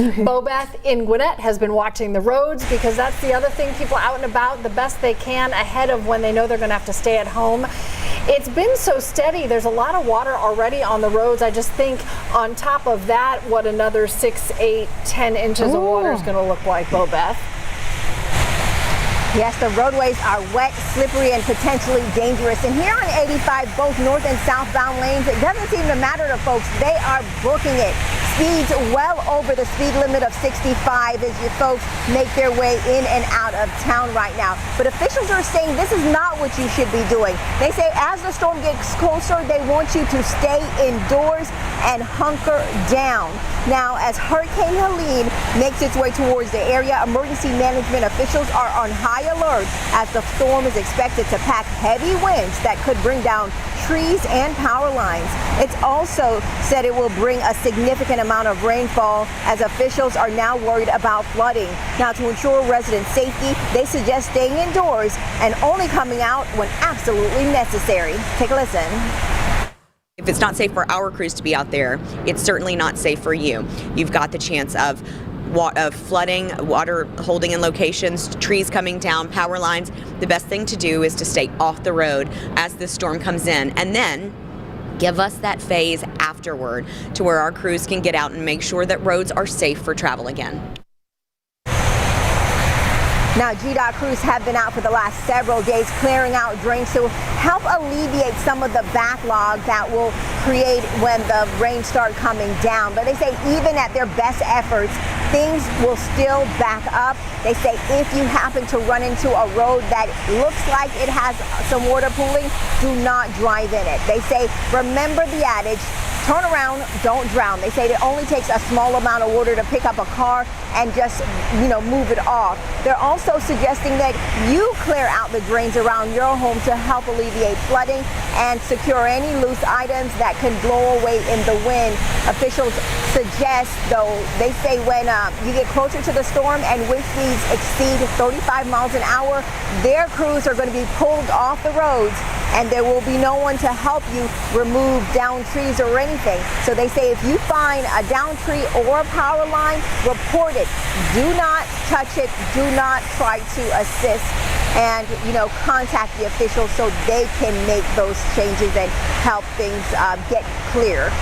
Bobeth in Gwinnett has been watching the roads because that's the other thing, people out and about the best they can ahead of when they know they're going to have to stay at home. It's been so steady. There's a lot of water already on the roads. I just think on top of that, what another 6, 8, 10 inches of water is going to look like, Bobeth. Yes, the roadways are wet, slippery, and potentially dangerous. And here on 85, both north and southbound lanes, it doesn't seem to matter to folks. They are booking it. Speeds well over the speed limit of 65 as you folks make their way in and out of town right now. But officials are saying this is not what you should be doing. They say as the storm gets closer, they want you to stay indoors and hunker down. Now, as Hurricane Helene makes its way towards the area, emergency management officials are on high alert as the storm is expected to pack heavy winds that could bring down trees and power lines. It's also said it will bring a significant amount of rainfall as officials are now worried about flooding. Now, to ensure resident safety, they suggest staying indoors and only coming out when absolutely necessary. Take a listen. If it's not safe for our crews to be out there, it's certainly not safe for you. You've got the chance of flooding, water holding in locations, trees coming down, power lines. The best thing to do is to stay off the road as the storm comes in, and then give us that phase afterward to where our crews can get out and make sure that roads are safe for travel again. Now, GDOT crews have been out for the last several days clearing out drains to help alleviate some of the backlog that will create when the rain start coming down. But they say even at their best efforts, things will still back up. They say if you happen to run into a road that looks like it has some water pooling, do not drive in it. They say remember the adage, turn around, don't drown. They say it only takes a small amount of water to pick up a car and just, move it off. They're also suggesting that you clear out the drains around your home to help alleviate flooding and secure any loose items that can blow away in the wind. Officials suggest, though, they say when you get closer to the storm and wind speeds exceed 35 miles an hour, their crews are going to be pulled off the roads and there will be no one to help you remove down trees or anything. So they say if you find a down tree or a power line, report it. Do not touch it. Do not try to assist. And, contact the officials so they can make those changes and help things get clear.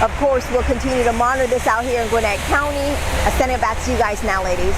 Of course, we'll continue to monitor this out here in Gwinnett County. I send it back to you guys now, ladies.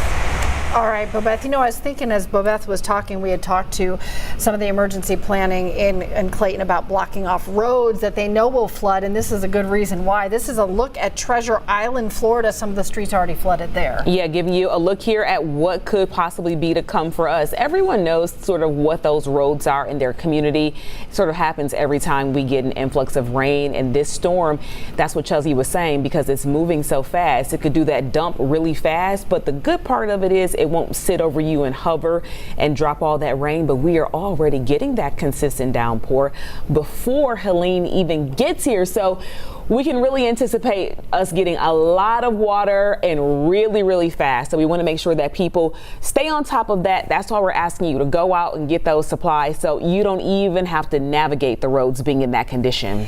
All right, Bobeth, I was thinking as Bobeth was talking, we had talked to some of the emergency planning in Clayton about blocking off roads that they know will flood, and this is a good reason why. This is a look at Treasure Island, Florida. Some of the streets already flooded there. Yeah, giving you a look here at what could possibly be to come for us. Everyone knows sort of what those roads are in their community. It sort of happens every time we get an influx of rain, and this storm, that's what Chelsea was saying, because it's moving so fast. It could do that dump really fast, but the good part of it is it won't sit over you and hover and drop all that rain, but we are already getting that consistent downpour before Helene even gets here. So we can really anticipate us getting a lot of water and really, really fast. So we want to make sure that people stay on top of that. That's why we're asking you to go out and get those supplies so you don't even have to navigate the roads being in that condition.